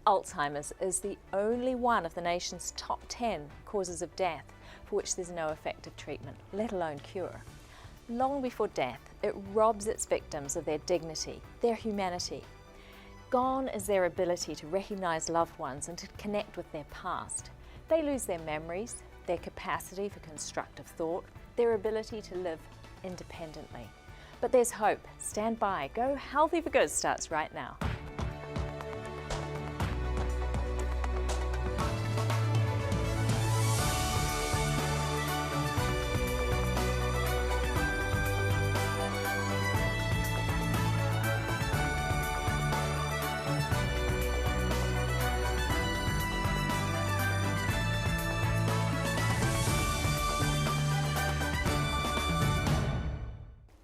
Alzheimer's is the only one of the nation's top 10 causes of death for which there's no effective treatment, let alone cure. Long before death, it robs its victims of their dignity, their humanity. Gone is their ability to recognise loved ones and to connect with their past. They lose their memories, their capacity for constructive thought, their ability to live independently. But there's hope. Stand by. Go Healthy for Good starts right now.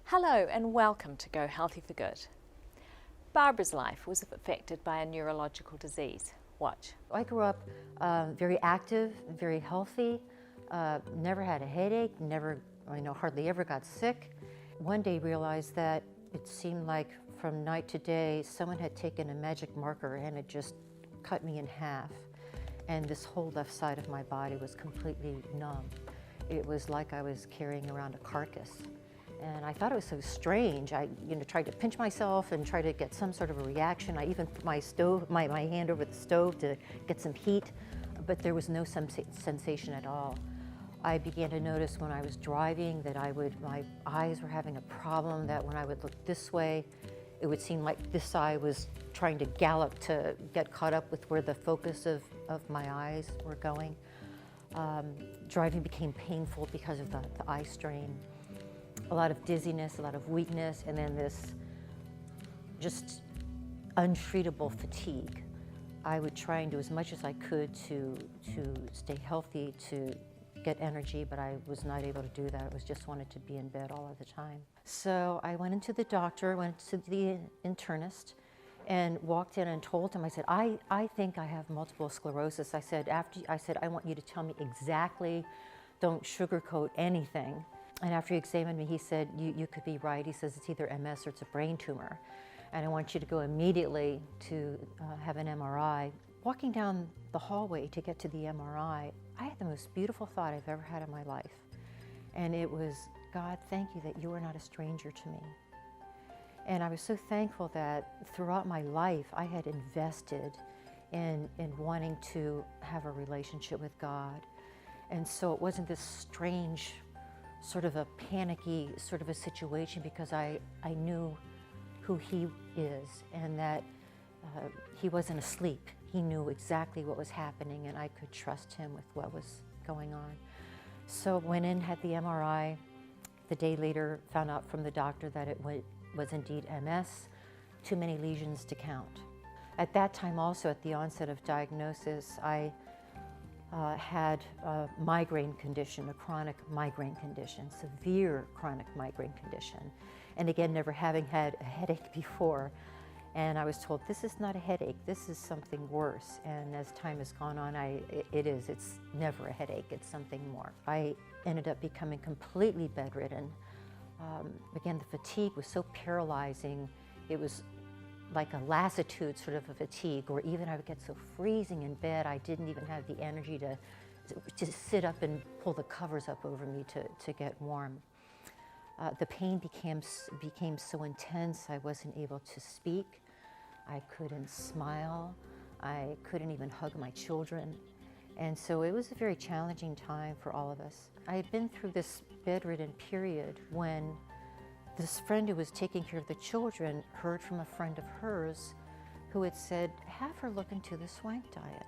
Hello and welcome to Go Healthy for Good. Barbara's life was affected by a neurological disease. Watch. I grew up very active, very healthy, never had a headache, hardly ever got sick. One day realized that it seemed like from night to day someone had taken a magic marker and it just cut me in half. And this whole left side of my body was completely numb. It was like I was carrying around a carcass. And I thought it was so strange. I tried to pinch myself and try to get some sort of a reaction. I even put my hand over the stove to get some heat, but there was no sensation at all. I began to notice when I was driving that my eyes were having a problem, that when I would look this way, it would seem like this eye was trying to gallop to get caught up with where the focus of my eyes were going. Driving became painful because of the eye strain. A lot of dizziness, a lot of weakness, and then this just untreatable fatigue. I would try and do as much as I could to stay healthy, to get energy, but I was not able to do that. I just wanted to be in bed all of the time. So I went into the doctor, went to the internist, and walked in and told him, I said, I think I have multiple sclerosis. I said, I want you to tell me exactly, don't sugarcoat anything. And after he examined me, he said, you could be right. He says, it's either MS or it's a brain tumor. And I want you to go immediately to have an MRI. Walking down the hallway to get to the MRI, I had the most beautiful thought I've ever had in my life. And it was, God, thank you that you are not a stranger to me. And I was so thankful that throughout my life, I had invested in wanting to have a relationship with God. And so it wasn't this strange, sort of a panicky sort of a situation, because I knew who he is and that he wasn't asleep. He knew exactly what was happening and I could trust him with what was going on. So went in, had the MRI. The day later, found out from the doctor that it was indeed MS, too many lesions to count. At that time also, at the onset of diagnosis, I had a migraine condition, a chronic migraine condition, severe chronic migraine condition. And again, never having had a headache before. And I was told, this is not a headache, this is something worse. And as time has gone on, it's never a headache, it's something more. I ended up becoming completely bedridden. Again, the fatigue was so paralyzing. It was like a lassitude sort of a fatigue, or even I would get so freezing in bed, I didn't even have the energy to sit up and pull the covers up over me to get warm. The pain became so intense, I wasn't able to speak. I couldn't smile. I couldn't even hug my children. And so it was a very challenging time for all of us. I had been through this bedridden period when this friend who was taking care of the children heard from a friend of hers who had said, have her look into the Swank diet.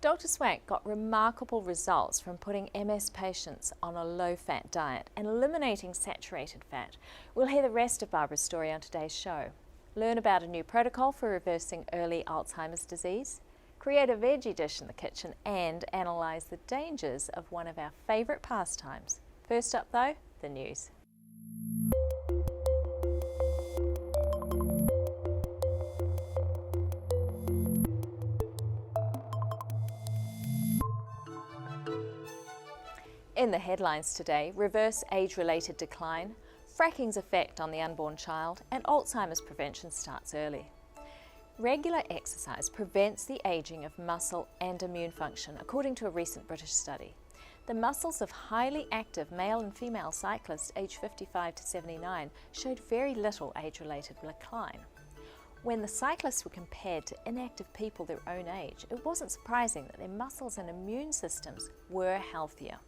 Dr. Swank got remarkable results from putting MS patients on a low-fat diet and eliminating saturated fat. We'll hear the rest of Barbara's story on today's show. Learn about a new protocol for reversing early Alzheimer's disease, create a veggie dish in the kitchen, and analyse the dangers of one of our favourite pastimes. First up though, the news. In the headlines today, reverse age-related decline, fracking's effect on the unborn child, and Alzheimer's prevention starts early. Regular exercise prevents the aging of muscle and immune function, according to a recent British study. The muscles of highly active male and female cyclists aged 55 to 79 showed very little age-related decline. When the cyclists were compared to inactive people their own age, it wasn't surprising that their muscles and immune systems were healthier.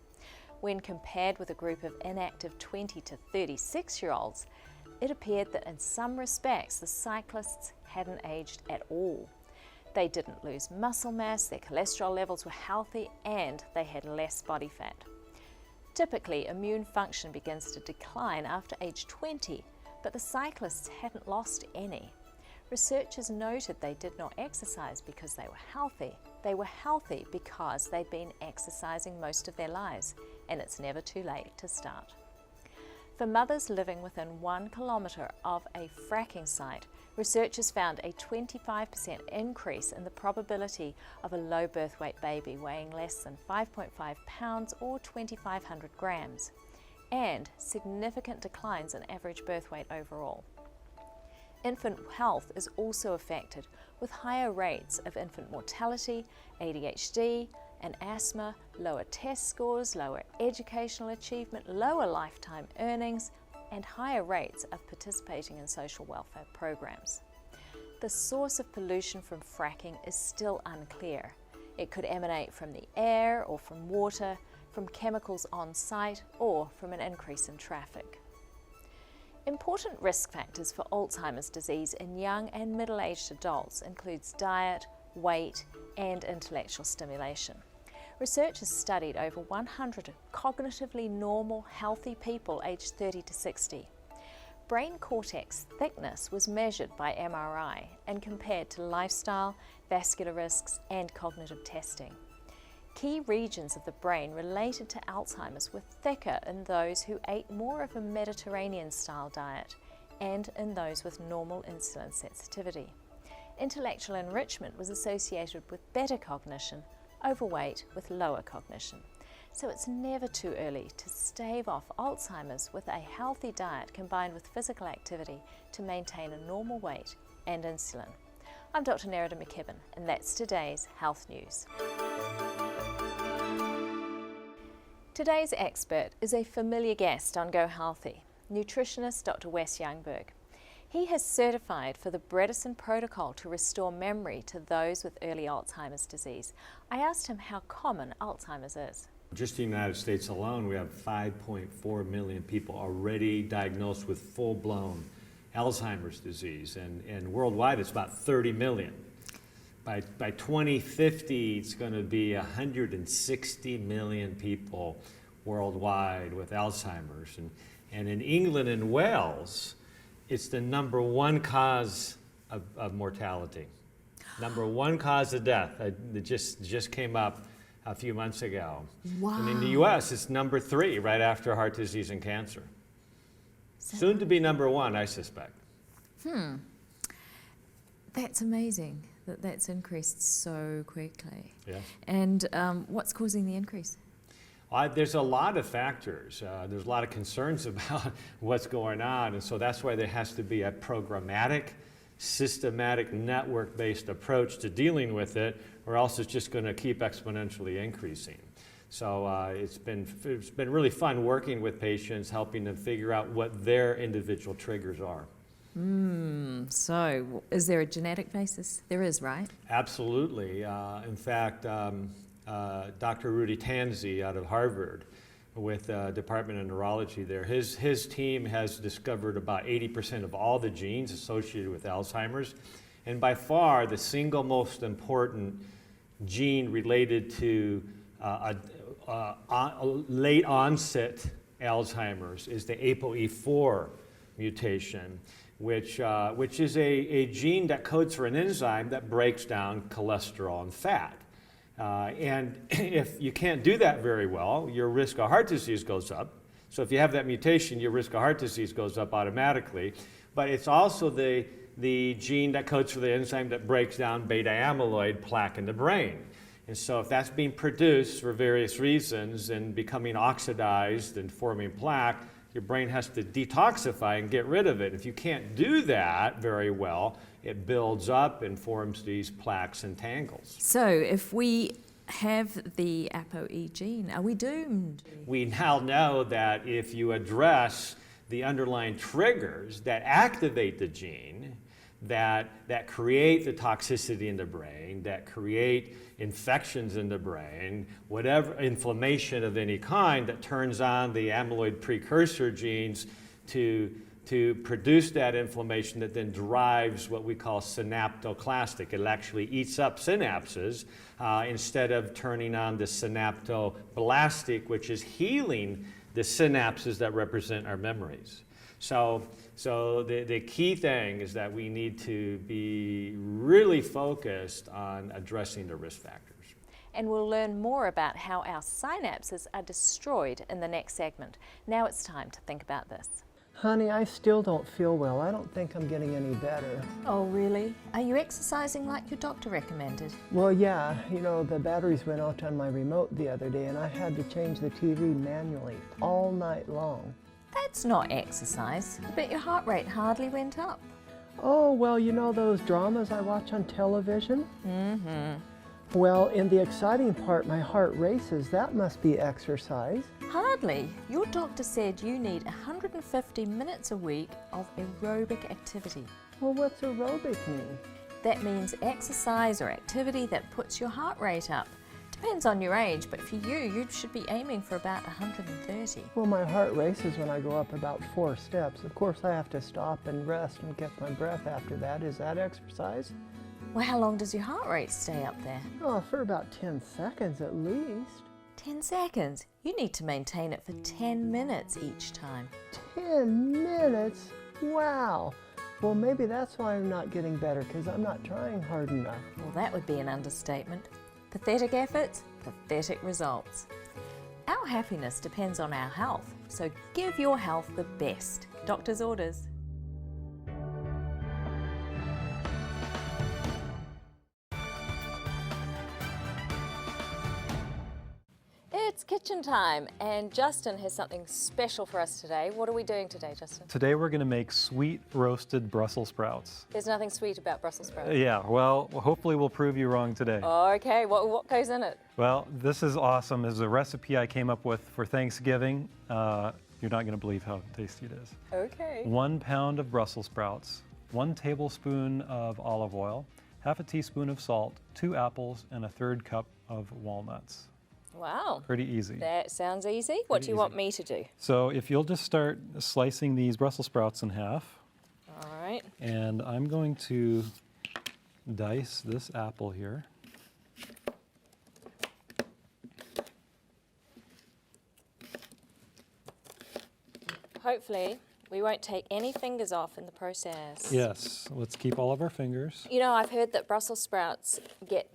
When compared with a group of inactive 20 to 36-year-olds, it appeared that in some respects the cyclists hadn't aged at all. They didn't lose muscle mass, their cholesterol levels were healthy, and they had less body fat. Typically, immune function begins to decline after age 20, but the cyclists hadn't lost any. Researchers noted they did not exercise because they were healthy. They were healthy because they'd been exercising most of their lives, and it's never too late to start. For mothers living within 1 kilometre of a fracking site, researchers found a 25% increase in the probability of a low birth weight baby weighing less than 5.5 pounds or 2,500 grams, and significant declines in average birth weight overall. Infant health is also affected, with higher rates of infant mortality, ADHD, and asthma, lower test scores, lower educational achievement, lower lifetime earnings, and higher rates of participating in social welfare programs. The source of pollution from fracking is still unclear. It could emanate from the air or from water, from chemicals on site, or from an increase in traffic. Important risk factors for Alzheimer's disease in young and middle-aged adults includes diet, weight, and intellectual stimulation. Researchers studied over 100 cognitively normal, healthy people aged 30 to 60. Brain cortex thickness was measured by MRI and compared to lifestyle, vascular risks, and cognitive testing. Key regions of the brain related to Alzheimer's were thicker in those who ate more of a Mediterranean-style diet and in those with normal insulin sensitivity. Intellectual enrichment was associated with better cognition, overweight with lower cognition. So it's never too early to stave off Alzheimer's with a healthy diet combined with physical activity to maintain a normal weight and insulin. I'm Dr. Nerida McKibben, and that's today's Health News. Today's expert is a familiar guest on Go Healthy, nutritionist Dr. Wes Youngberg. He has certified for the Bredesen protocol to restore memory to those with early Alzheimer's disease. I asked him how common Alzheimer's is. Just in the United States alone, we have 5.4 million people already diagnosed with full-blown Alzheimer's disease, and worldwide it's about 30 million. By 2050, it's going to be 160 million people worldwide with Alzheimer's. And in England and Wales, it's the number one cause of mortality. Number one cause of death. It just came up a few months ago. Wow. And in the US, it's number 3, right after heart disease and cancer. Soon to be number 1, I suspect. That's amazing that that's increased so quickly. Yeah. And what's causing the increase? There's a lot of factors. There's a lot of concerns about what's going on, and so that's why there has to be a programmatic, systematic, network-based approach to dealing with it, or else it's just going to keep exponentially increasing. So it's been really fun working with patients, helping them figure out what their individual triggers are. So is there a genetic basis? There is, right? Absolutely. In fact, Dr. Rudy Tanzi out of Harvard with Department of Neurology there, his team has discovered about 80% of all the genes associated with Alzheimer's, and by far the single most important gene related to late onset Alzheimer's is the ApoE4 mutation, which is a gene that codes for an enzyme that breaks down cholesterol and fat. And if you can't do that very well, your risk of heart disease goes up. So if you have that mutation, your risk of heart disease goes up automatically. But it's also the gene that codes for the enzyme that breaks down beta amyloid plaque in the brain. And so if that's being produced for various reasons and becoming oxidized and forming plaque, your brain has to detoxify and get rid of it. If you can't do that very well, it builds up and forms these plaques and tangles. So if we have the ApoE gene, are we doomed? We now know that if you address the underlying triggers that activate the gene, that create the toxicity in the brain, that create infections in the brain, whatever inflammation of any kind that turns on the amyloid precursor genes to produce that inflammation that then drives what we call synaptoclastic. It actually eats up synapses instead of turning on the synaptoblastic, which is healing the synapses that represent our memories. So the key thing is that we need to be really focused on addressing the risk factors. And we'll learn more about how our synapses are destroyed in the next segment. Now it's time to think about this. Honey, I still don't feel well. I don't think I'm getting any better. Oh, really? Are you exercising like your doctor recommended? Well, yeah, you know, the batteries went out on my remote the other day and I had to change the TV manually all night long. That's not exercise. I bet your heart rate hardly went up. Oh, well, you know those dramas I watch on television? Mm-hmm. Well, in the exciting part, my heart races. That must be exercise. Hardly. Your doctor said you need 150 minutes a week of aerobic activity. Well, what's aerobic mean? That means exercise or activity that puts your heart rate up. Depends on your age, but for you should be aiming for about 130. Well, my heart races when I go up about 4 steps. Of course, I have to stop and rest and get my breath after that. Is that exercise? Well, how long does your heart rate stay up there? Oh, for about 10 seconds at least. 10 seconds? You need to maintain it for 10 minutes each time. 10 minutes? Wow. Well, maybe that's why I'm not getting better, because I'm not trying hard enough. Well, that would be an understatement. Pathetic efforts, pathetic results. Our happiness depends on our health, so give your health the best. Doctor's orders. It's kitchen time, and Justin has something special for us today. What are we doing today, Justin? Today we're going to make sweet roasted Brussels sprouts. There's nothing sweet about Brussels sprouts. Yeah, well, hopefully we'll prove you wrong today. Okay, what goes in it? Well, this is awesome. This is a recipe I came up with for Thanksgiving. You're not going to believe how tasty it is. Okay. 1 pound of Brussels sprouts, 1 tablespoon of olive oil, half a teaspoon of salt, 2 apples, and a 1/3 cup of walnuts. Wow. Pretty easy. That sounds easy. What do you want me to do? So if you'll just start slicing these Brussels sprouts in half. All right. And I'm going to dice this apple here. Hopefully, we won't take any fingers off in the process. Yes, let's keep all of our fingers. You know, I've heard that Brussels sprouts get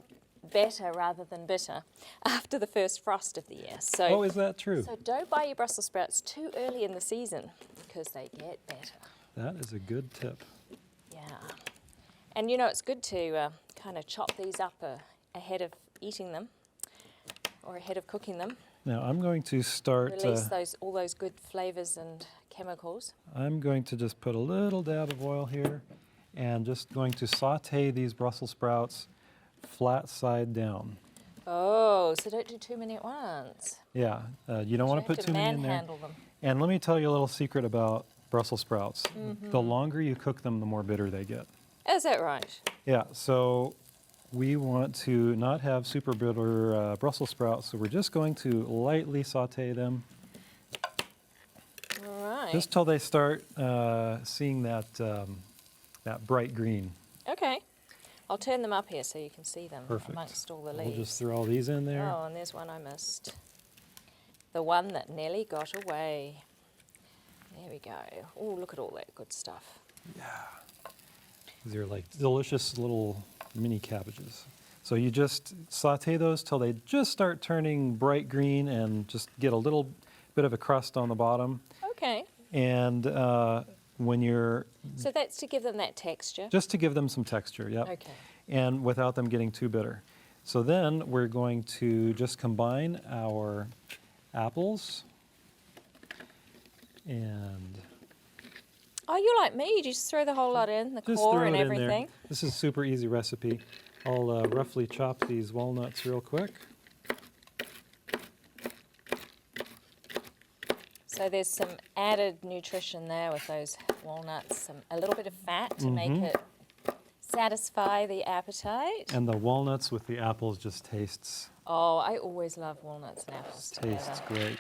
better rather than bitter after the first frost of the year. So, Oh, is that true? So don't buy your Brussels sprouts too early in the season because they get better. That is a good tip. Yeah. And you know, it's good to kind of chop these up ahead of eating them or ahead of cooking them. Now I'm going to start, Release all those good flavors and chemicals. I'm going to just put a little dab of oil here and just going to saute these Brussels sprouts flat side down. Oh, so don't do too many at once. Yeah, you don't want to put too many in there. Manhandle them. And let me tell you a little secret about Brussels sprouts. The longer you cook them, the more bitter they get. Is that right? Yeah, so we want to not have super bitter Brussels sprouts, so we're just going to lightly saute them. All right. Just till they start seeing that, that bright green. Okay. I'll turn them up here so you can see them Perfect. amongst all the We'll leaves. just throw all these in there. Oh, and there's one I missed. The one that nearly got away. There we go. Oh, look at all that good stuff. These are like delicious little mini cabbages. So you just saute those till they just start turning bright green and just get a little bit of a crust on the bottom. Okay. And when you're So that's to give them that texture? just to give them some texture, yep. Okay. And without them getting too bitter. So then we're going to just combine our apples And Oh, you're like me. You just throw the whole lot in, the just core throw and it in there. everything. This is a super easy recipe. I'll roughly chop these walnuts real quick. So there's some added nutrition there with those walnuts, a little bit of fat to make Mm-hmm. it satisfy the appetite. And the walnuts with the apples just tastes Oh, I always love walnuts and apples tastes together. great.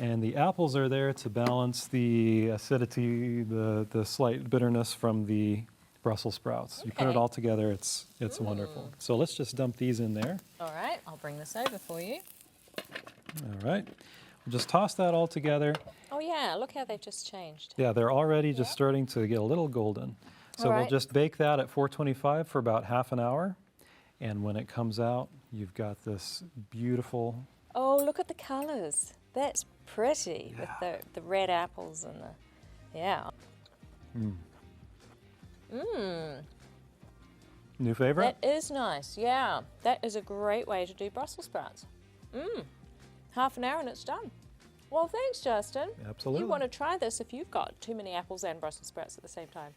And the apples are there to balance the acidity, the slight bitterness from the Brussels sprouts. You put it Okay. all together, it's wonderful. So let's just dump these in there. All right, I'll bring this over for you. All right. We'll just toss that all together. Oh yeah, look how they've just changed. Yeah, they're already just starting to get a little golden. So All we'll right. just bake that at 425 for about half an hour. And when it comes out, you've got this beautiful, Oh, look at the colours. That's pretty with the red apples and the, yeah. new favorite. That is nice, yeah. That is a great way to do Brussels sprouts. Half an hour and it's done. Well, thanks, Justin. Absolutely. You want to try this if you've got too many apples and Brussels sprouts at the same time.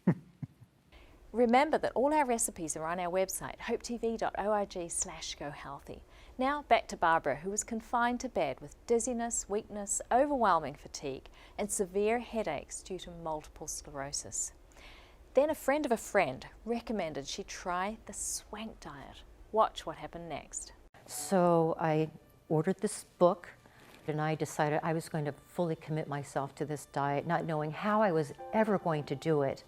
Remember that all our recipes are on our website, hopetv.org/gohealthy. Now back to Barbara, who was confined to bed with dizziness, weakness, overwhelming fatigue, and severe headaches due to multiple sclerosis. Then a friend of a friend recommended she try the swank diet. Watch what happened next. So I ordered this book, and I decided I was going to fully commit myself to this diet, not knowing how I was ever going to do it.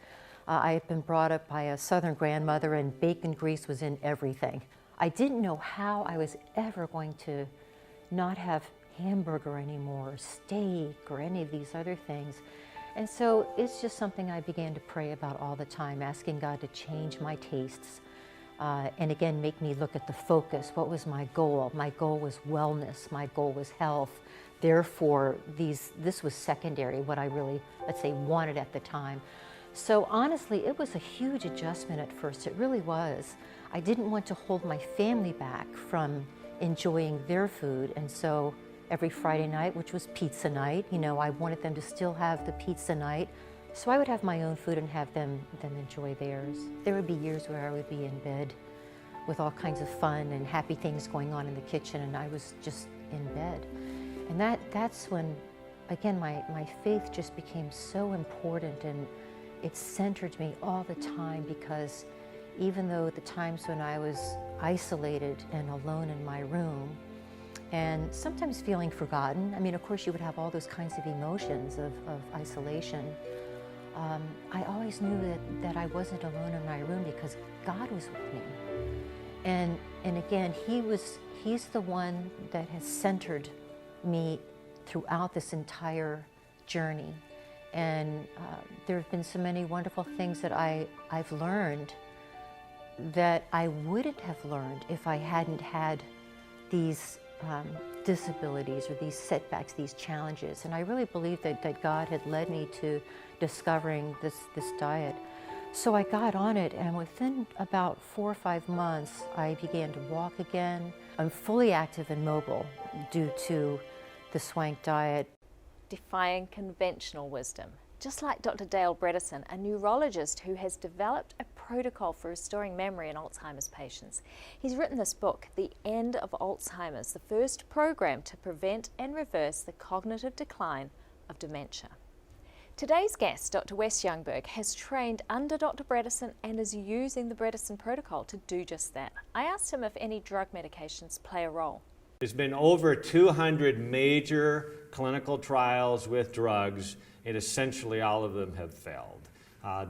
I had been brought up by a Southern grandmother, and bacon grease was in everything. I didn't know how I was ever going to not have hamburger anymore, or steak, or any of these other things. And so it's just something I began to pray about all the time, asking God to change my tastes. And again, make me look at the focus. What was my goal? My goal was wellness. My goal was health. Therefore, this was secondary, what I really, let's say, wanted at the time. So honestly, it was a huge adjustment at first. It really was. I didn't want to hold my family back from enjoying their food. And so every Friday night, which was pizza night, you know, I wanted them to still have the pizza night. So I would have my own food and have them enjoy theirs. There would be years where I would be in bed with all kinds of fun and happy things going on in the kitchen, and I was just in bed. And that's when, again, my faith just became so important, and it centered me all the time, because even though the times when I was isolated and alone in my room, and sometimes feeling forgotten, I mean, of course you would have all those kinds of emotions of isolation, I always knew that I wasn't alone in my room because God was with me. And again, He's the one that has centered me throughout this entire journey. And there have been so many wonderful things that I've learned that I wouldn't have learned if I hadn't had these disabilities or these setbacks, these challenges. And I really believe that God had led me to discovering this diet. So I got on it, and within about 4 or 5 months, I began to walk again. I'm fully active and mobile due to the swank diet. Defying conventional wisdom. Just like Dr. Dale Bredesen, a neurologist who has developed a protocol for restoring memory in Alzheimer's patients. He's written this book, The End of Alzheimer's, the first program to prevent and reverse the cognitive decline of dementia. Today's guest, Dr. Wes Youngberg, has trained under Dr. Bredesen and is using the Bredesen protocol to do just that. I asked him if any drug medications play a role. There's been over 200 major clinical trials with drugs, and essentially all of them have failed.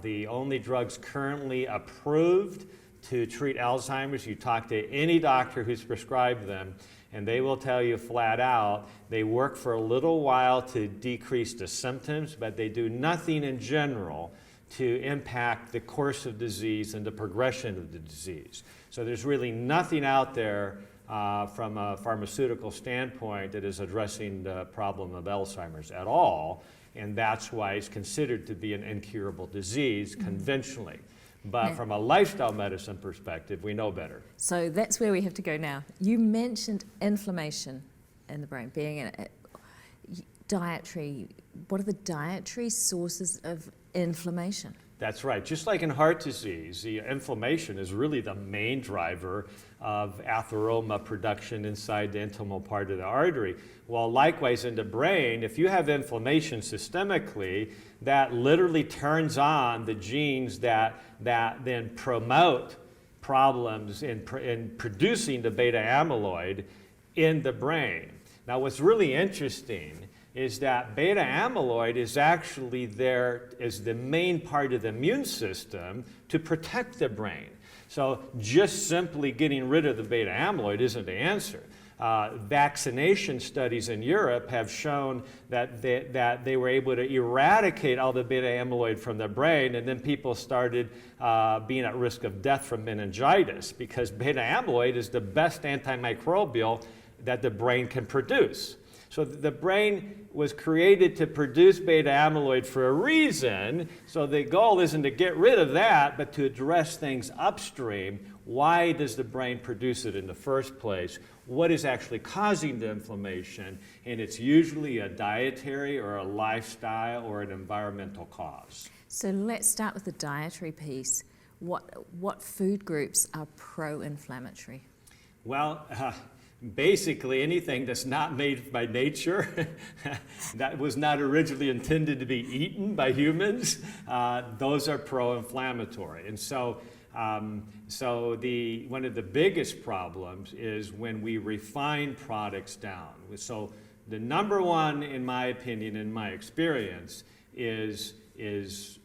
The only drugs currently approved to treat Alzheimer's, you talk to any doctor who's prescribed them, and they will tell you flat out, they work for a little while to decrease the symptoms, but they do nothing in general to impact the course of disease and the progression of the disease. So there's really nothing out there from a pharmaceutical standpoint that is addressing the problem of Alzheimer's at all, and that's why it's considered to be an incurable disease conventionally. But from a lifestyle medicine perspective, we know better. So that's where we have to go now. You mentioned inflammation in the brain, being a dietary what are the dietary sources of inflammation? That's right. Just like in heart disease, the inflammation is really the main driver of atheroma production inside the intimal part of the artery. Well, likewise in the brain, if you have inflammation systemically, that literally turns on the genes that then promote problems in producing the beta amyloid in the brain. Now, what's really interesting is that beta amyloid is actually there as the main part of the immune system to protect the brain. So just simply getting rid of the beta amyloid isn't the answer. Vaccination studies in Europe have shown that they were able to eradicate all the beta amyloid from the brain, and then people started being at risk of death from meningitis, because beta amyloid is the best antimicrobial that the brain can produce. So the brain was created to produce beta amyloid for a reason. So the goal isn't to get rid of that, but to address things upstream. Why does the brain produce it in the first place? What is actually causing the inflammation? And it's usually a dietary or a lifestyle or an environmental cause. So let's start with the dietary piece. What food groups are pro-inflammatory? Well, basically anything that's not made by nature, that was not originally intended to be eaten by humans, those are pro-inflammatory. And so, one of the biggest problems is when we refine products down. So the number one, in my opinion, in my experience, is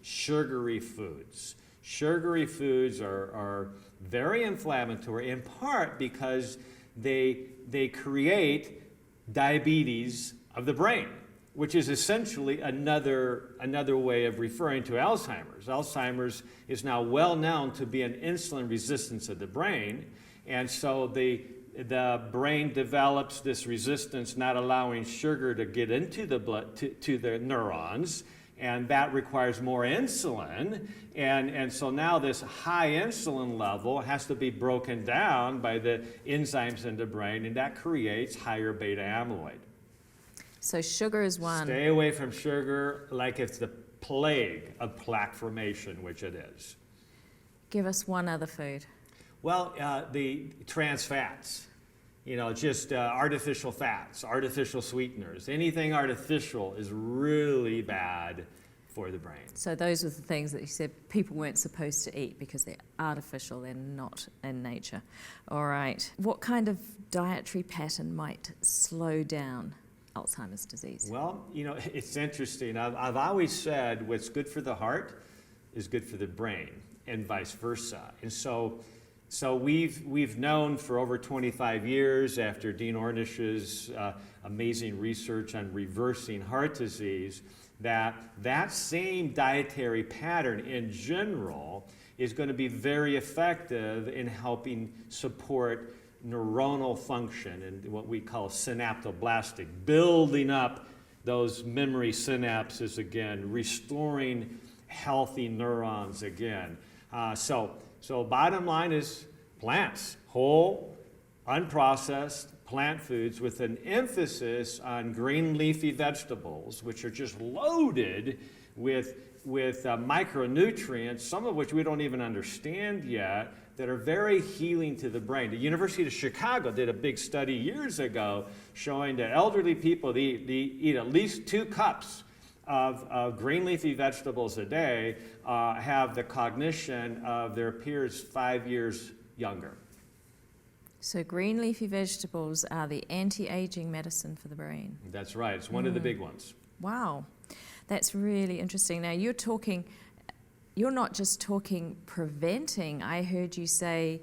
sugary foods. Sugary foods are very inflammatory, in part because they create diabetes of the brain, which is essentially another way of referring to Alzheimer's. Alzheimer's is now well known to be an insulin resistance of the brain, and so the brain develops this resistance, not allowing sugar to get into the blood to the neurons, and that requires more insulin, and so now this high insulin level has to be broken down by the enzymes in the brain, and that creates higher beta amyloid. So sugar is one. Stay away from sugar like it's the plague of plaque formation, which it is. Give us one other food. Well, the trans fats. Just artificial fats, artificial sweeteners. Anything artificial is really bad for the brain. So those were the things that you said people weren't supposed to eat because they're artificial, they're not in nature. All right. What kind of dietary pattern might slow down Alzheimer's disease? Well, it's interesting. I've always said what's good for the heart is good for the brain, and vice versa. And so we've known for over 25 years, after Dean Ornish's amazing research on reversing heart disease, that same dietary pattern in general is going to be very effective in helping support neuronal function and what we call synaptoblastic, building up those memory synapses again, restoring healthy neurons again. So bottom line is plants, whole, unprocessed plant foods with an emphasis on green leafy vegetables, which are just loaded with micronutrients, some of which we don't even understand yet, that are very healing to the brain. The University of Chicago did a big study years ago showing that elderly people they eat at least 2 cups of green leafy vegetables a day have the cognition of their peers 5 years younger. So green leafy vegetables are the anti-aging medicine for the brain. That's right. It's one of the big ones. Wow. That's really interesting. Now you're not just talking preventing, I heard you say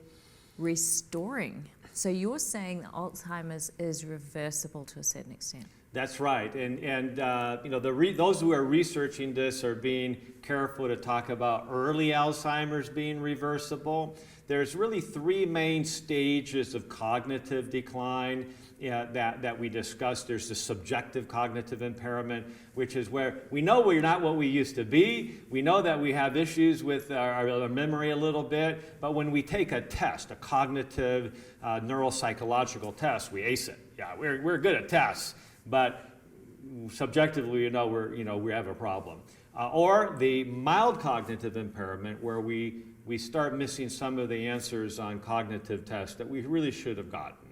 restoring. So you're saying that Alzheimer's is reversible to a certain extent. That's right, and those who are researching this are being careful to talk about early Alzheimer's being reversible. There's really 3 main stages of cognitive decline that we discussed. There's the subjective cognitive impairment, which is where we know we're not what we used to be. We know that we have issues with our memory a little bit, but when we take a test, a cognitive neuropsychological test, we ace it. Yeah, we're good at tests. But subjectively we have a problem. Or the mild cognitive impairment where we start missing some of the answers on cognitive tests that we really should have gotten.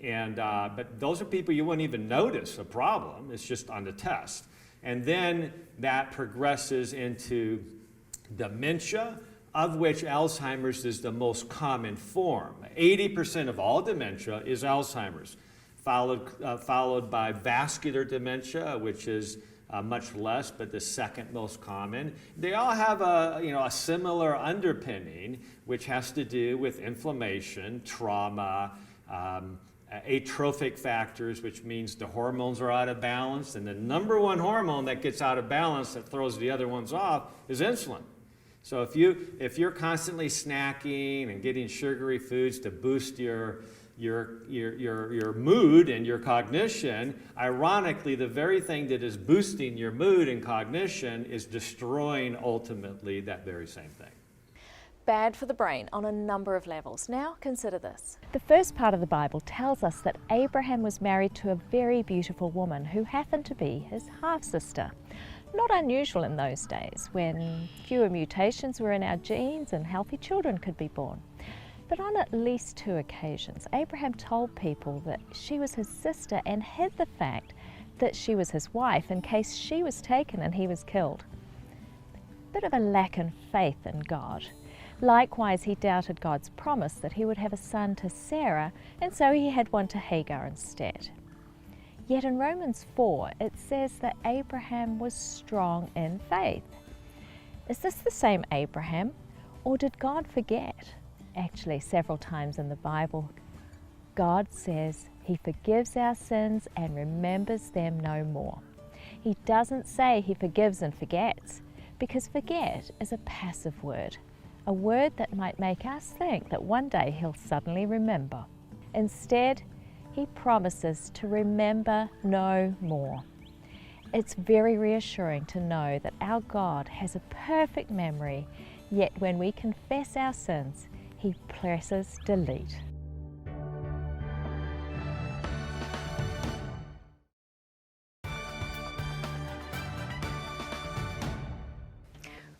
And, but those are people you wouldn't even notice a problem, it's just on the test. And then that progresses into dementia, of which Alzheimer's is the most common form. 80% of all dementia is Alzheimer's, followed by vascular dementia, which is much less, but the second most common. They all have a similar underpinning, which has to do with inflammation, trauma, atrophic factors, which means the hormones are out of balance, and the number one hormone that gets out of balance that throws the other ones off is insulin. So if you're constantly snacking and getting sugary foods to boost your mood and your cognition, ironically, the very thing that is boosting your mood and cognition is destroying ultimately that very same thing. Bad for the brain on a number of levels. Now consider this. The first part of the Bible tells us that Abraham was married to a very beautiful woman who happened to be his half-sister. Not unusual in those days when fewer mutations were in our genes and healthy children could be born. But on at least 2 occasions, Abraham told people that she was his sister and hid the fact that she was his wife in case she was taken and he was killed. Bit of a lack in faith in God. Likewise, he doubted God's promise that he would have a son to Sarah, and so he had one to Hagar instead. Yet in Romans 4, it says that Abraham was strong in faith. Is this the same Abraham, or did God forget? Actually, several times in the Bible, God says he forgives our sins and remembers them no more. He doesn't say he forgives and forgets, because forget is a passive word, a word that might make us think that one day he'll suddenly remember. Instead, he promises to remember no more. It's very reassuring to know that our God has a perfect memory, yet when we confess our sins, he presses delete.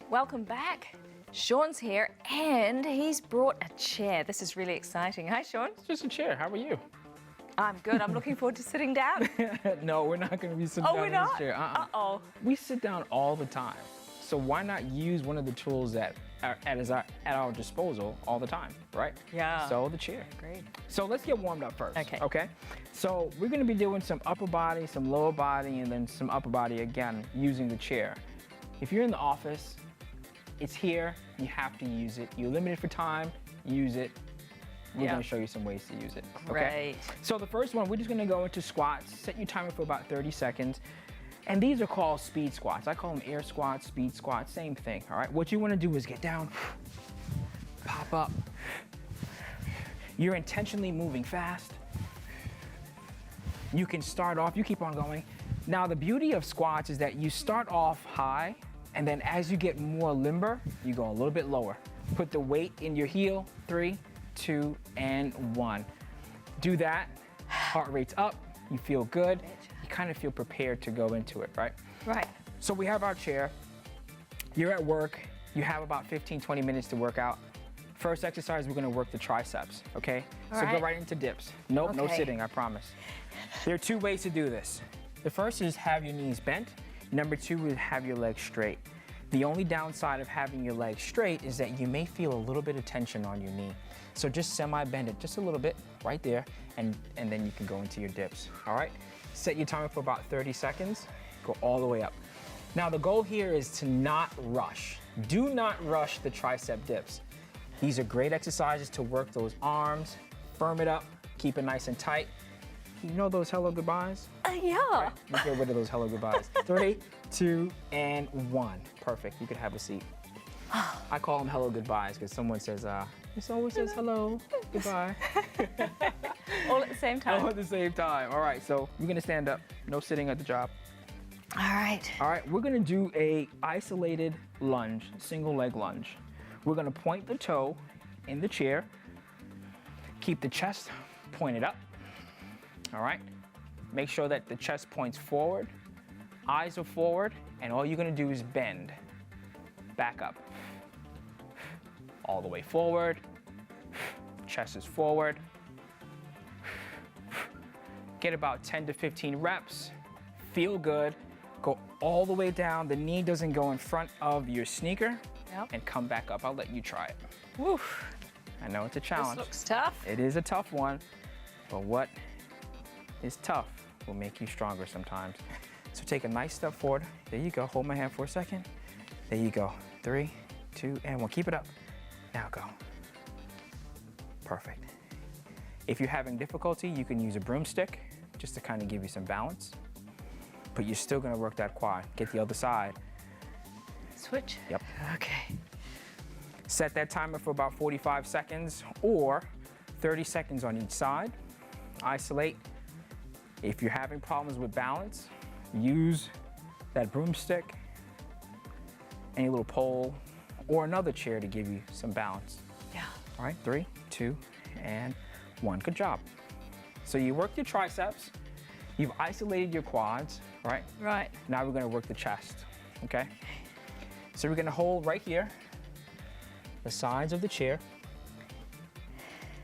Welcome back. Sean's here and he's brought a chair. This is really exciting. Hi, Sean. It's just a chair. How are you? I'm good. I'm looking forward to sitting down. No, we're not going to be sitting down we're in not? this chair. Uh-oh. We sit down all the time. So why not use one of the tools that are at our disposal all the time, right? Yeah. So the chair. Great. So let's get warmed up first. Okay. So we're going to be doing some upper body, some lower body, and then some upper body again using the chair. If you're in the office, it's here, you have to use it. You're limited for time, use it. We're going to show you some ways to use it. Okay? Great. So the first one, we're just going to go into squats. Set your timer for about 30 seconds. And these are called speed squats. I call them air squats, speed squats, same thing, all right? What you want to do is get down, pop up. You're intentionally moving fast. You can start off, you keep on going. Now the beauty of squats is that you start off high, and then as you get more limber, you go a little bit lower. Put the weight in your heel, 3, 2, and 1. Do that, heart rate's up, you feel good, you kind of feel prepared to go into it, right? Right. So we have our chair, you're at work, you have about 15, 20 minutes to work out. First exercise, we're gonna work the triceps, okay? All so right. go right into dips. Nope, no Okay. sitting, I promise. There are 2 ways to do this. The first is have your knees bent. Number 2 is have your legs straight. The only downside of having your legs straight is that you may feel a little bit of tension on your knee. So just semi-bend it just a little bit right there, and then you can go into your dips, all right? Set your timer for about 30 seconds, go all the way up. Now the goal here is to not rush. Do not rush the tricep dips. These are great exercises to work those arms, firm it up, keep it nice and tight. You know those hello goodbyes? Yeah. You get rid of those hello goodbyes. 3, 2, and 1. Perfect, you could have a seat. I call them hello goodbyes because someone says, it always says hello, goodbye. All at the same time. All at the same time. All right, so we're gonna stand up, no sitting at the job. All right. All right, we're gonna do a isolated lunge, single leg lunge. We're gonna point the toe in the chair, keep the chest pointed up. All right, Make sure that the chest points forward, eyes are forward, and all you're gonna do is bend. Back up. All the way forward. Chest is forward. Get about 10 to 15 reps. Feel good. Go all the way down. The knee doesn't go in front of your sneaker. Yep. And come back up. I'll let you try it. Woo. I know it's a challenge. This looks tough. It is a tough one, but what is tough will make you stronger sometimes. So take a nice step forward. There you go. Hold my hand for a second. There you go. 3, 2, and 1. Keep it up. Now go. Perfect. If you're having difficulty, you can use a broomstick just to kind of give you some balance. But you're still gonna work that quad. Get the other side. Switch? Yep. Okay. Set that timer for about 45 seconds or 30 seconds on each side. Isolate. If you're having problems with balance, use that broomstick, any little pole, or another chair to give you some balance. Yeah. All right, 3, 2, and 1. Good job. So you worked your triceps, you've isolated your quads, right? Right. Now we're gonna work the chest, okay? So we're gonna hold right here, the sides of the chair,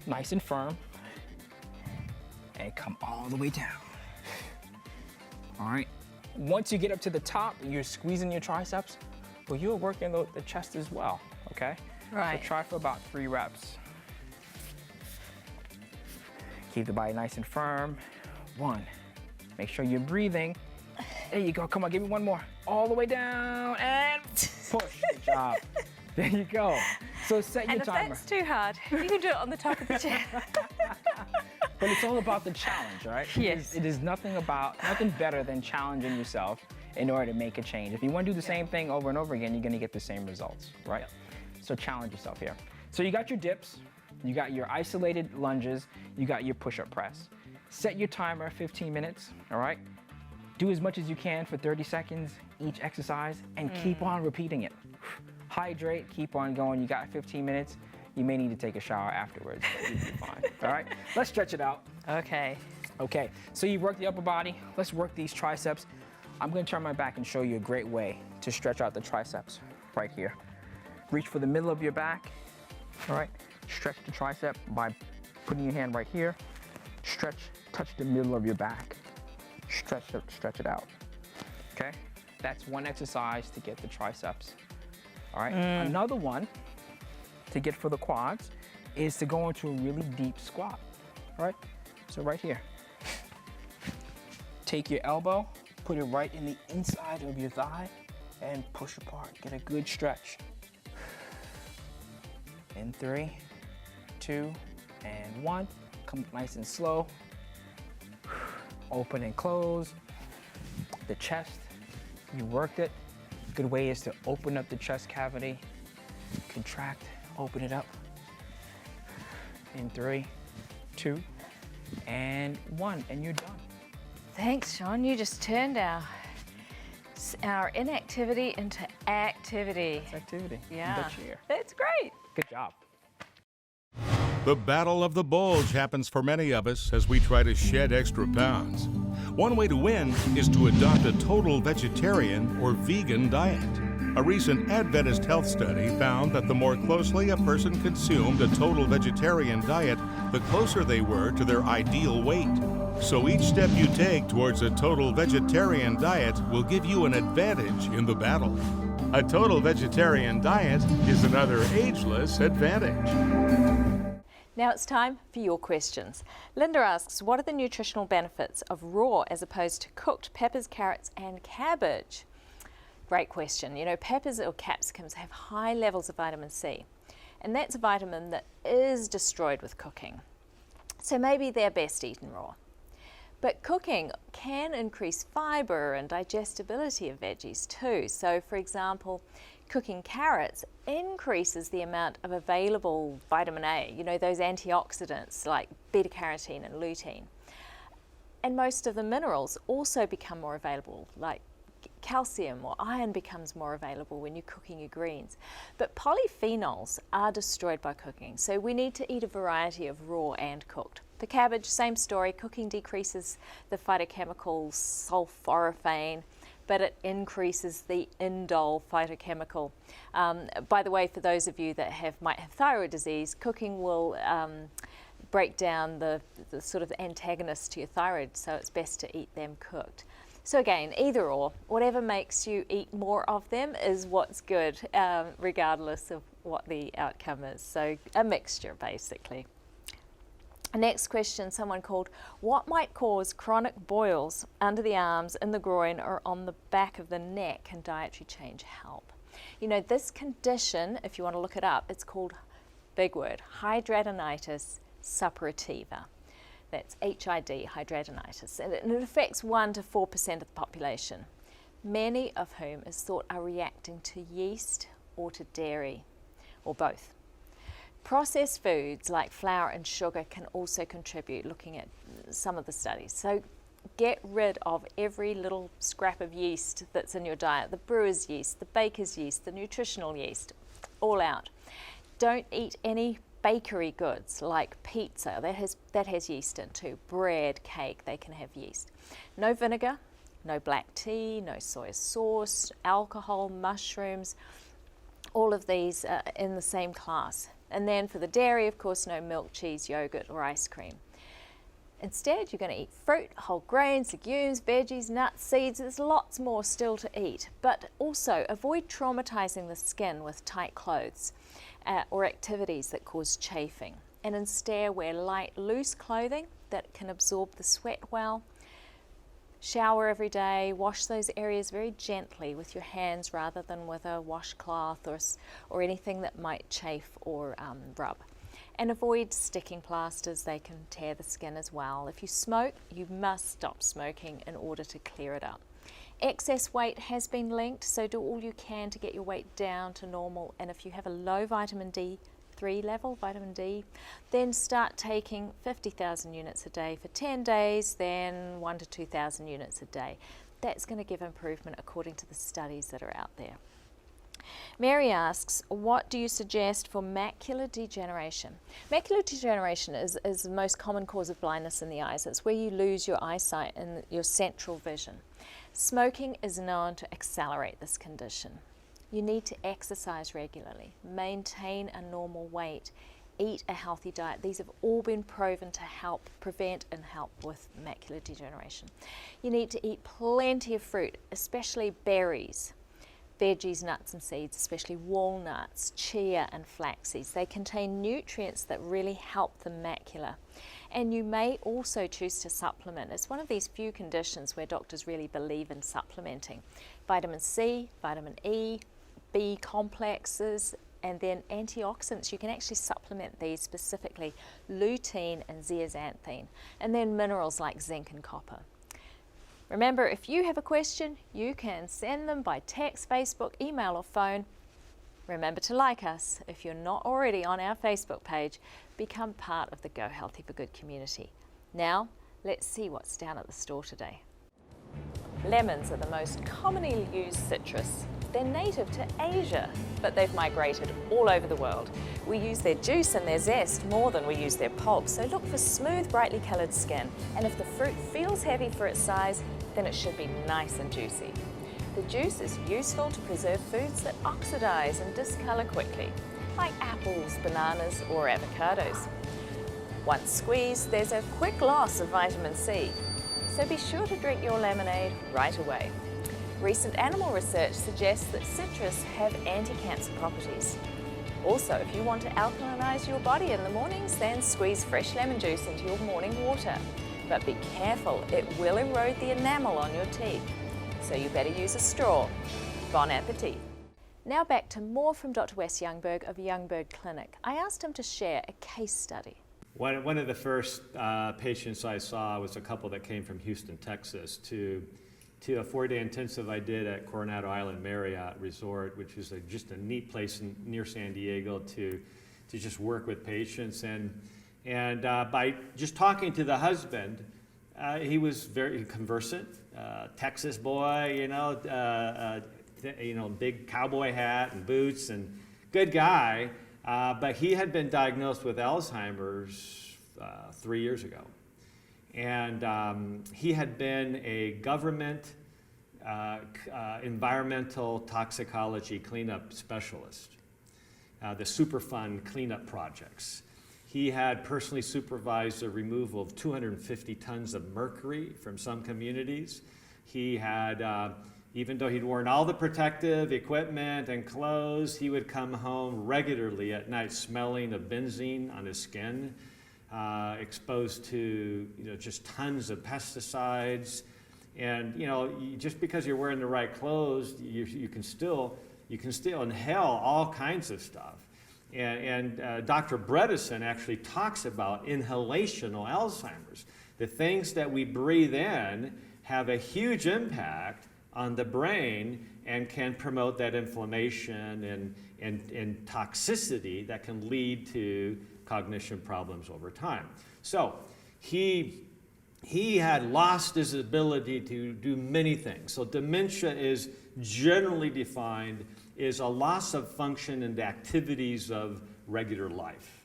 nice and firm, and come all the way down. All right, once you get up to the top, you're squeezing your triceps, well, you're working the chest as well, okay? Right. So try for about 3 reps. Keep the body nice and firm. 1, make sure you're breathing. There you go, come on, give me 1 more. All the way down, and push, good job. There you go. So set your And if timer. that's too hard, you can do it on the top of the chair. But it's all about the challenge, right? Yes. It is nothing better than challenging yourself in order to make a change. If you want to do the same thing over and over again, you're going to get the same results, right? So challenge yourself here. So you got your dips, you got your isolated lunges, you got your push-up press. Set your timer 15 minutes, all right? Do as much as you can for 30 seconds each exercise and keep on repeating it. Hydrate, keep on going. You got 15 minutes. You may need to take a shower afterwards, but you'll be fine. All right, let's stretch it out. Okay. Okay, so you've worked the upper body. Let's work these triceps. I'm gonna turn my back and show you a great way to stretch out the triceps right here. Reach for the middle of your back. All right, stretch the tricep by putting your hand right here. Stretch, touch the middle of your back. Stretch it out. Okay, that's one exercise to get the triceps. All right, another one to get for the quads is to go into a really deep squat. All right, so right here. Take your elbow, put it right in the inside of your thigh, and push apart. Get a good stretch. In 3, 2, and 1. Come nice and slow. Open and close. The chest, you worked it. Good way is to open up the chest cavity, contract, open it up. In 3, 2, and 1, and you're done. Thanks, Sean. You just turned our inactivity into activity. It's activity. Yeah. The chair. That's great. Good job. The battle of the bulge happens for many of us as we try to shed extra pounds. One way to win is to adopt a total vegetarian or vegan diet. A recent Adventist health study found that the more closely a person consumed a total vegetarian diet, the closer they were to their ideal weight. So each step you take towards a total vegetarian diet will give you an advantage in the battle. A total vegetarian diet is another ageless advantage. Now it's time for your questions. Linda asks, what are the nutritional benefits of raw as opposed to cooked peppers, carrots and cabbage? Great question. You know, peppers or capsicums have high levels of vitamin C, and that's a vitamin that is destroyed with cooking. So maybe they're best eaten raw. But cooking can increase fibre and digestibility of veggies too. So for example, cooking carrots increases the amount of available vitamin A, you know, those antioxidants like beta-carotene and lutein. And most of the minerals also become more available, like calcium or iron becomes more available when you're cooking your greens. But polyphenols are destroyed by cooking, so we need to eat a variety of raw and cooked. For cabbage, same story. Cooking decreases the phytochemical sulforaphane, but it increases the indole phytochemical. By the way, for those of you that might have thyroid disease, cooking will break down the sort of antagonist to your thyroid, so it's best to eat them cooked. So again, either or, whatever makes you eat more of them is what's good, regardless of what the outcome is. So a mixture, basically. Next question, someone called, what might cause chronic boils under the arms, in the groin, or on the back of the neck? Can dietary change help? You know, this condition, if you want to look it up, it's called, big word, hidradenitis suppurativa. That's HID, hidradenitis, and it affects 1 to 4% of the population, many of whom is thought are reacting to yeast or to dairy, or both. Processed foods like flour and sugar can also contribute, looking at some of the studies. So get rid of every little scrap of yeast that's in your diet, the brewer's yeast, the baker's yeast, the nutritional yeast, all out. Don't eat any bakery goods like pizza, that has yeast in too, bread, cake, they can have yeast. No vinegar, no black tea, no soy sauce, alcohol, mushrooms, all of these are in the same class. And then for the dairy, of course, no milk, cheese, yogurt, or ice cream. Instead, you're going to eat fruit, whole grains, legumes, veggies, nuts, seeds. There's lots more still to eat. But also avoid traumatizing the skin with tight clothes or activities that cause chafing. And instead, wear light, loose clothing that can absorb the sweat well. Shower every day, wash those areas very gently with your hands rather than with a washcloth or anything that might chafe or rub. And avoid sticking plasters, they can tear the skin as well. If you smoke, you must stop smoking in order to clear it up. Excess weight has been linked, so do all you can to get your weight down to normal. And if you have a low vitamin D3 level, vitamin D, then start taking 50,000 units a day for 10 days, then 1 to 2,000 units a day. That's going to give improvement according to the studies that are out there. Mary asks, what do you suggest for macular degeneration? Macular degeneration is the most common cause of blindness in the eyes. It's where you lose your eyesight and your central vision. Smoking is known to accelerate this condition. You need to exercise regularly, maintain a normal weight, eat a healthy diet. These have all been proven to help prevent and help with macular degeneration. You need to eat plenty of fruit, especially berries, veggies, nuts and seeds, especially walnuts, chia and flax seeds. They contain nutrients that really help the macula. And you may also choose to supplement. It's one of these few conditions where doctors really believe in supplementing. Vitamin C, vitamin E, B complexes, and then antioxidants. You can actually supplement these specifically, lutein and zeaxanthin, and then minerals like zinc and copper. Remember, if you have a question, you can send them by text, Facebook, email or phone. Remember to like us. If you're not already on our Facebook page, become part of the Go Healthy for Good community. Now, let's see what's down at the store today. Lemons are the most commonly used citrus. They're native to Asia, but they've migrated all over the world. We use their juice and their zest more than we use their pulp, so look for smooth, brightly coloured skin. And if the fruit feels heavy for its size, then it should be nice and juicy. The juice is useful to preserve foods that oxidize and discolor quickly, like apples, bananas, or avocados. Once squeezed, there's a quick loss of vitamin C, so be sure to drink your lemonade right away. Recent animal research suggests that citrus have anti-cancer properties. Also, if you want to alkalinize your body in the mornings, then squeeze fresh lemon juice into your morning water. But be careful, it will erode the enamel on your teeth. So you better use a straw. Bon appetit. Now back to more from Dr. Wes Youngberg of Youngberg Clinic. I asked him to share a case study. One of the first patients I saw was a couple that came from Houston, Texas, to a 4-day intensive I did at Coronado Island Marriott Resort, which is just a neat place near San Diego to just work with patients. And by just talking to the husband, He was very conversant, Texas boy, big cowboy hat and boots, and good guy. But he had been diagnosed with Alzheimer's 3 years ago. And he had been a government environmental toxicology cleanup specialist, the Superfund cleanup projects. He had personally supervised the removal of 250 tons of mercury from some communities. He had, even though he'd worn all the protective equipment and clothes, he would come home regularly at night smelling of benzene on his skin, exposed to just tons of pesticides. And just because you're wearing the right clothes, you can still inhale all kinds of stuff. And Dr. Bredesen actually talks about inhalational Alzheimer's. The things that we breathe in have a huge impact on the brain and can promote that inflammation and toxicity that can lead to cognition problems over time. So he had lost his ability to do many things. So dementia is generally defined as a loss of function in the activities of regular life.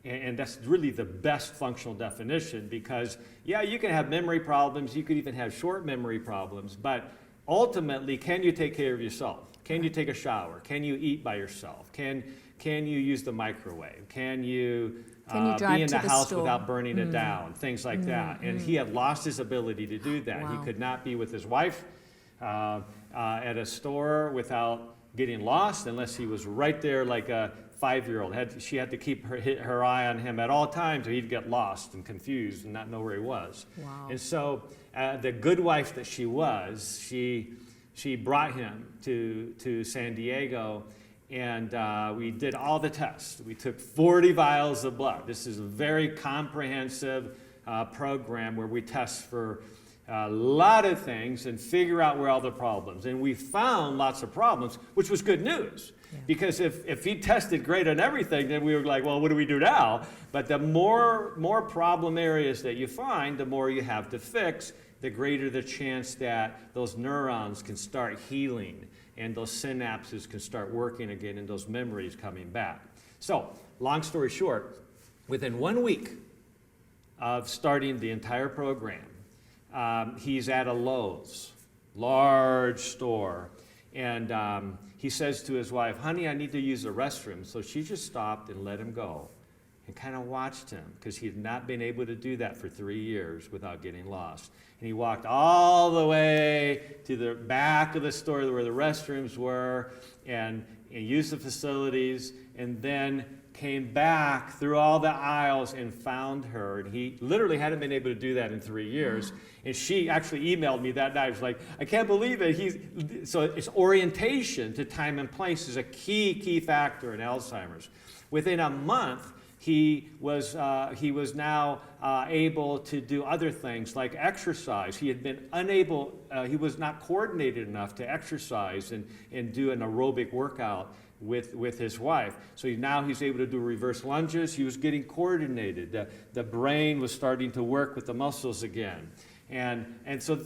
And that's really the best functional definition, because, yeah, you can have memory problems, you could even have short memory problems, but ultimately, can you take care of yourself? Can you take a shower? Can you eat by yourself? Can you use the microwave? Can you be in the house without burning it down? Things like that. And he had lost his ability to do that. Wow. He could not be with his wife at a store without getting lost, unless he was right there like a 5-year-old. She had to keep her eye on him at all times, or he'd get lost and confused and not know where he was. Wow. And so the good wife that she was, she brought him to San Diego, and we did all the tests. We took 40 vials of blood. This is a very comprehensive program where we test for a lot of things and figure out where all the problems. And we found lots of problems, which was good news. Yeah. Because if he tested great on everything, then we were like, well, what do we do now? But the more problem areas that you find, the more you have to fix, the greater the chance that those neurons can start healing and those synapses can start working again and those memories coming back. So, long story short, within 1 week of starting the entire program, he's at a Lowe's, large store, and he says to his wife, honey, I need to use the restroom. So she just stopped and let him go and kind of watched him, because he had not been able to do that for 3 years without getting lost. And he walked all the way to the back of the store where the restrooms were and used the facilities, and then came back through all the aisles and found her. And he literally hadn't been able to do that in 3 years. And she actually emailed me that night. She was like, I can't believe it. So it's orientation to time and place is a key factor in Alzheimer's. Within a month, he was now able to do other things like exercise. He had been unable, he was not coordinated enough to exercise and do an aerobic workout with his wife. So now he's able to do reverse lunges. He was getting coordinated. The brain was starting to work with the muscles again. And so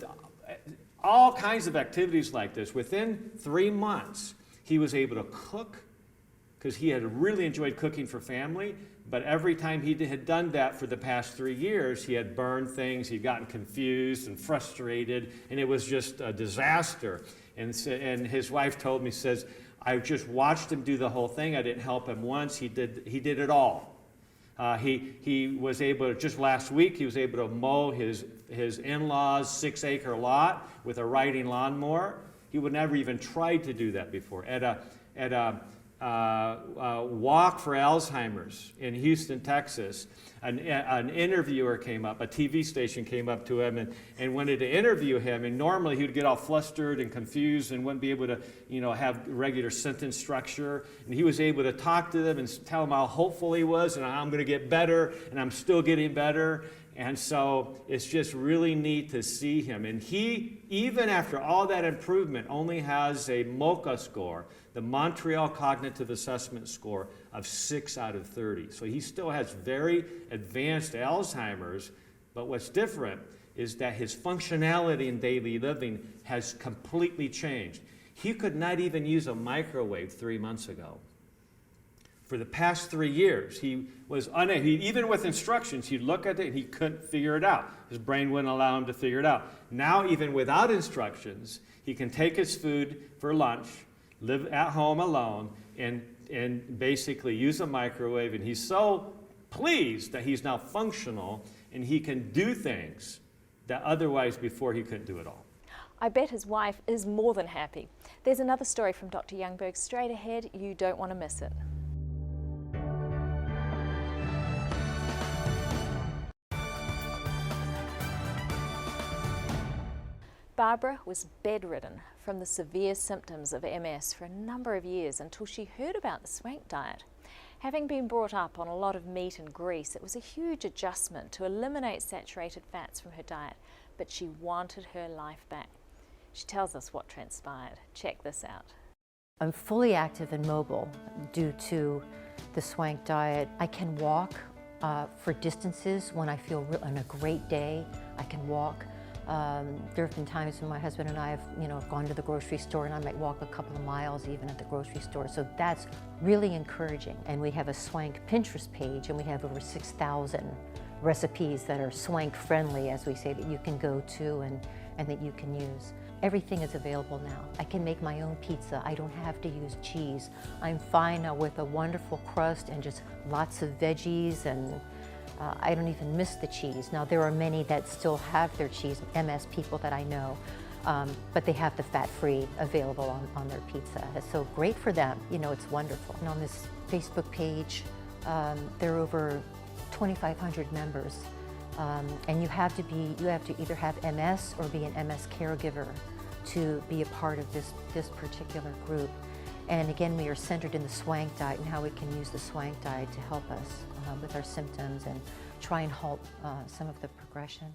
all kinds of activities like this. Within 3 months, he was able to cook, because he had really enjoyed cooking for family. But every time he had done that for the past 3 years, he had burned things, he'd gotten confused and frustrated, and it was just a disaster. And his wife told me, says, I just watched him do the whole thing. I didn't help him once. He did it all. He was able to, just last week, he was able to mow his in-laws' 6-acre lot with a riding lawnmower. He would never even tried to do that before. At a walk for Alzheimer's in Houston, Texas, an interviewer came up, a TV station came up to him and wanted to interview him, and normally he would get all flustered and confused and wouldn't be able to have regular sentence structure, and he was able to talk to them and tell them how hopeful he was and I'm going to get better and I'm still getting better. And so it's just really neat to see him. And he, even after all that improvement, only has a MoCA score, the Montreal Cognitive Assessment score, of 6 out of 30. So he still has very advanced Alzheimer's, but what's different is that his functionality in daily living has completely changed. He could not even use a microwave 3 months ago. For the past 3 years, he was unable, even with instructions, he'd look at it and he couldn't figure it out. His brain wouldn't allow him to figure it out. Now, even without instructions, he can take his food for lunch, live at home alone, and basically use a microwave, and he's so pleased that he's now functional and he can do things that otherwise before he couldn't do at all. I bet his wife is more than happy. There's another story from Dr. Youngberg straight ahead. You don't want to miss it. Barbara was bedridden from the severe symptoms of MS for a number of years until she heard about the swank diet. Having been brought up on a lot of meat and grease, it was a huge adjustment to eliminate saturated fats from her diet, but she wanted her life back. She tells us what transpired. Check this out. I'm fully active and mobile due to the swank diet. I can walk for distances when I feel on a great day. I can walk. There have been times when my husband and I have, gone to the grocery store and I might walk a couple of miles even at the grocery store. So that's really encouraging. And we have a swank Pinterest page and we have over 6,000 recipes that are swank friendly, as we say, that you can go to and that you can use. Everything is available now. I can make my own pizza. I don't have to use cheese. I'm fine now with a wonderful crust and just lots of veggies, and I don't even miss the cheese. Now, there are many that still have their cheese, MS people that I know, but they have the fat-free available on their pizza. So great for them. It's wonderful. And on this Facebook page, there are over 2,500 members, and you have to either have MS or be an MS caregiver to be a part of this particular group. And again, we are centered in the swank diet and how we can use the swank diet to help us with our symptoms and try and halt some of the progression.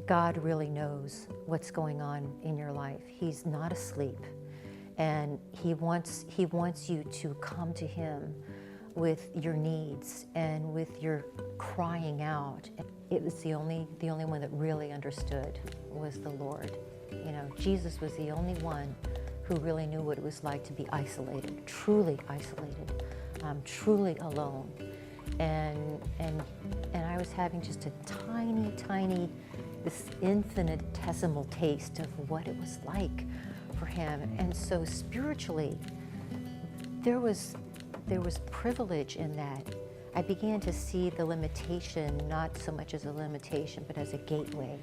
God really knows what's going on in your life. He's not asleep, and He wants you to come to Him with your needs and with your crying out. It was the only one that really understood was the Lord. Jesus was the only one who really knew what it was like to be isolated, truly alone. And I was having just a tiny, this infinitesimal taste of what it was like for him. And so spiritually, there was privilege in that. I began to see the limitation not so much as a limitation, but as a gateway.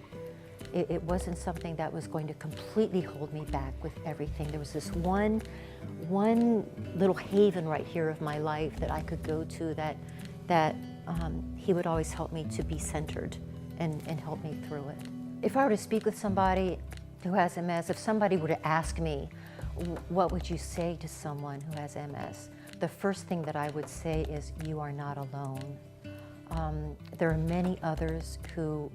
It wasn't something that was going to completely hold me back with everything. There was this one little haven right here of my life that I could go to that He would always help me to be centered and help me through it. If I were to speak with somebody who has MS, if somebody were to ask me, what would you say to someone who has MS? The first thing that I would say is, you are not alone. There are many others who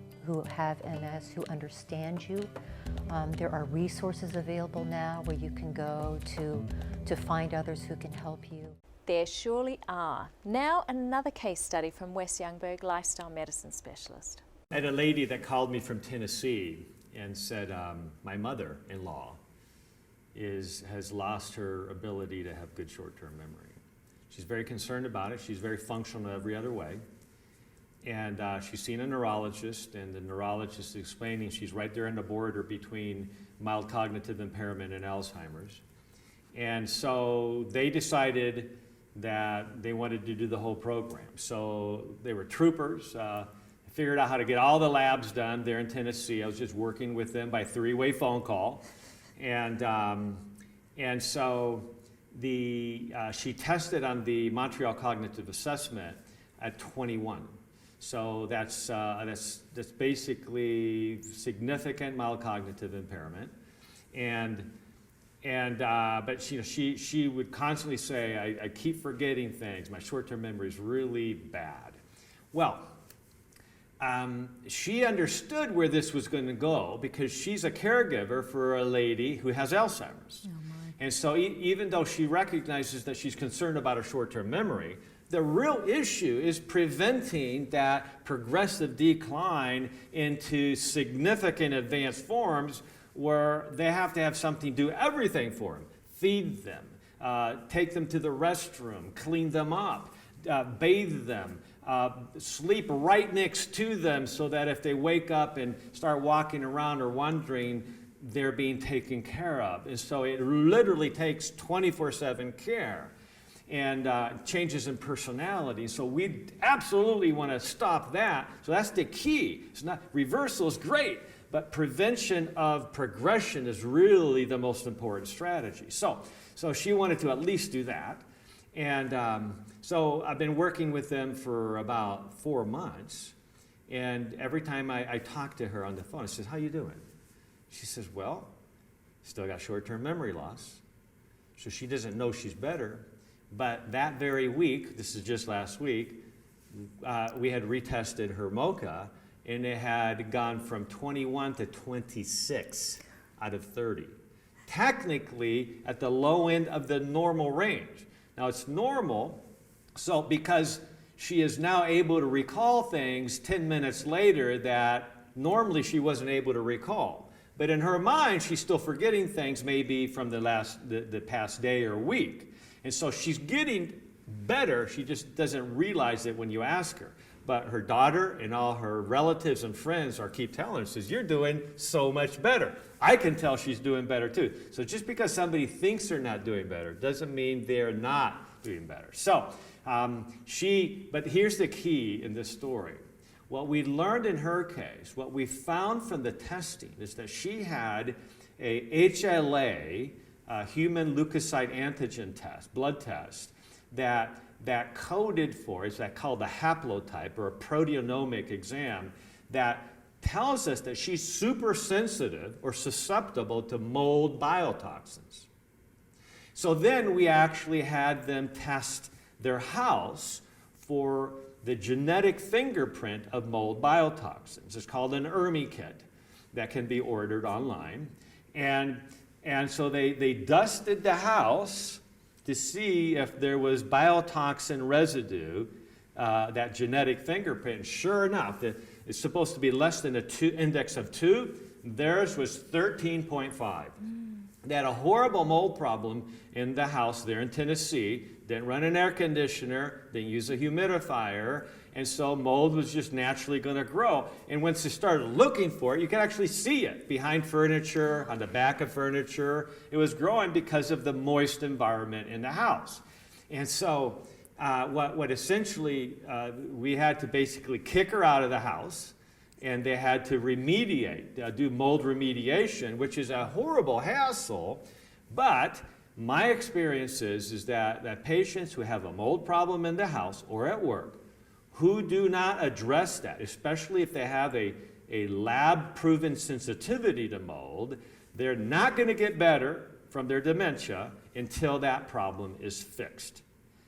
have MS who understand you. There are resources available now where you can go to find others who can help you. There surely are. Now another case study from Wes Youngberg, lifestyle medicine specialist. I had a lady that called me from Tennessee and said, my mother-in-law has lost her ability to have good short-term memory. She's very concerned about it. She's very functional every other way. And she's seen a neurologist, and the neurologist is explaining she's right there on the border between mild cognitive impairment and Alzheimer's. And so they decided that they wanted to do the whole program. So they were troopers, figured out how to get all the labs done there in Tennessee. I was just working with them by three-way phone call. And so she tested on the Montreal Cognitive Assessment at 21. So that's basically significant mild cognitive impairment, but she would constantly say, I keep forgetting things. My short-term memory is really bad. Well, she understood where this was going to go because she's a caregiver for a lady who has Alzheimer's. Oh my. And so even though she recognizes that she's concerned about her short-term memory, The real issue is preventing that progressive decline into significant advanced forms where they have to have something do everything for them. Feed them, take them to the restroom, clean them up, bathe them, sleep right next to them so that if they wake up and start walking around or wandering, they're being taken care of. And so it literally takes 24/7 care and changes in personality. So we absolutely want to stop that. So that's the key. It's not, reversal is great, but prevention of progression is really the most important strategy. So she wanted to at least do that. And so I've been working with them for about 4 months. And every time I talk to her on the phone, I said, "How you doing?" She says, "Well, still got short-term memory loss." So she doesn't know she's better. But that very week, this is just last week, we had retested her MOCA, and it had gone from 21 to 26 out of 30. Technically, at the low end of the normal range. Now, it's normal, so because she is now able to recall things 10 minutes later that normally she wasn't able to recall. But in her mind, she's still forgetting things maybe from the past day or week. And so she's getting better, she just doesn't realize it when you ask her. But her daughter and all her relatives and friends keep telling her, says, "You're doing so much better." I can tell she's doing better too. So just because somebody thinks they're not doing better doesn't mean they're not doing better. So but here's the key in this story. What we learned in her case, what we found from the testing is that she had a HLA, human leukocyte antigen test, blood test, that coded for, is that called a haplotype or a proteomic exam, that tells us that she's super sensitive or susceptible to mold biotoxins. So then we actually had them test their house for the genetic fingerprint of mold biotoxins. It's called an ERMI kit that can be ordered online. And so they dusted the house to see if there was biotoxin residue, that genetic fingerprint. And sure enough, it's supposed to be less than an index of 2. Theirs was 13.5. They had a horrible mold problem in the house there in Tennessee. Didn't run an air conditioner, didn't use a humidifier, and so mold was just naturally going to grow. And once they started looking for it, you could actually see it behind furniture, on the back of furniture. It was growing because of the moist environment in the house. And so what essentially, we had to basically kick her out of the house, and they had to remediate, do mold remediation, which is a horrible hassle. But my experience is that patients who have a mold problem in the house or at work, who do not address that, especially if they have a lab-proven sensitivity to mold, they're not going to get better from their dementia until that problem is fixed.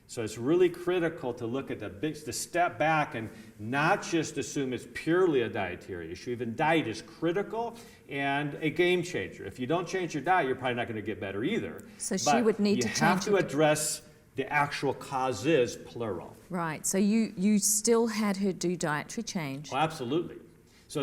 So it's really critical to look at the step back and not just assume it's purely a dietary issue. Even diet is critical and a game changer. If you don't change your diet, you're probably not going to get better either. So she would need to change. You have to address the actual causes, plural. Right. So you still had her do dietary change. Oh, absolutely. So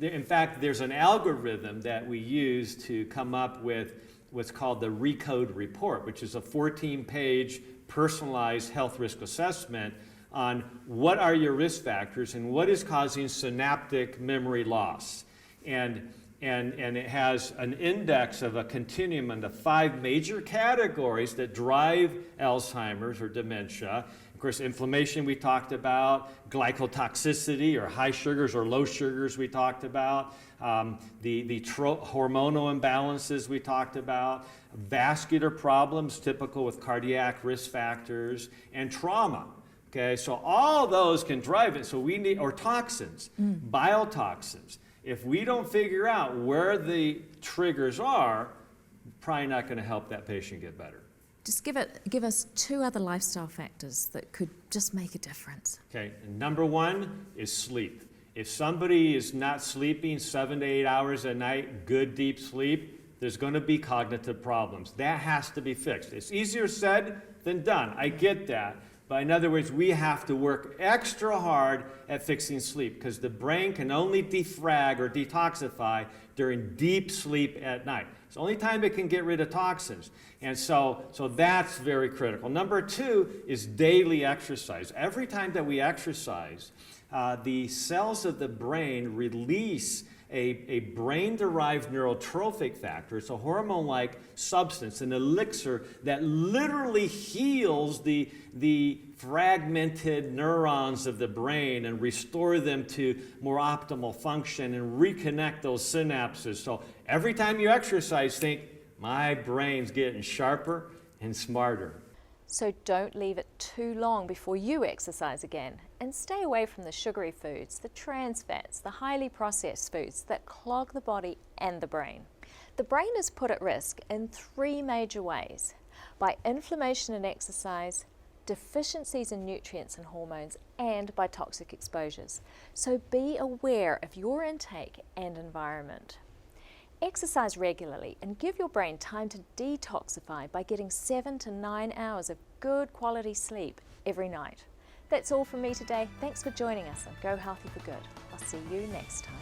in fact, there's an algorithm that we use to come up with what's called the RECODE report, which is a 14-page personalized health risk assessment on what are your risk factors and what is causing synaptic memory loss. And it has an index of a continuum on the 5 major categories that drive Alzheimer's or dementia. Of course, inflammation we talked about, glycotoxicity or high sugars or low sugars we talked about, the hormonal imbalances we talked about, vascular problems typical with cardiac risk factors, and trauma. Okay, so all those can drive it. So we need, or toxins, biotoxins. If we don't figure out where the triggers are, probably not going to help that patient get better. Just give us 2 other lifestyle factors that could just make a difference. Okay, and number 1 is sleep. If somebody is not sleeping 7 to 8 hours a night, good deep sleep, there's going to be cognitive problems. That has to be fixed. It's easier said than done. I get that. But in other words, we have to work extra hard at fixing sleep because the brain can only defrag or detoxify during deep sleep at night. It's the only time it can get rid of toxins. And so that's very critical. Number 2 is daily exercise. Every time that we exercise, the cells of the brain release a brain-derived neurotrophic factor. It's a hormone-like substance, an elixir that literally heals the fragmented neurons of the brain and restore them to more optimal function and reconnect those synapses. So every time you exercise, think, my brain's getting sharper and smarter. So don't leave it too long before you exercise again, and stay away from the sugary foods, the trans fats, the highly processed foods that clog the body and the brain. The brain is put at risk in 3 major ways: by inflammation and exercise, deficiencies in nutrients and hormones, and by toxic exposures. So be aware of your intake and environment. Exercise regularly and give your brain time to detoxify by getting 7 to 9 hours of good quality sleep every night. That's all from me today. Thanks for joining us on Go Healthy for Good. I'll see you next time.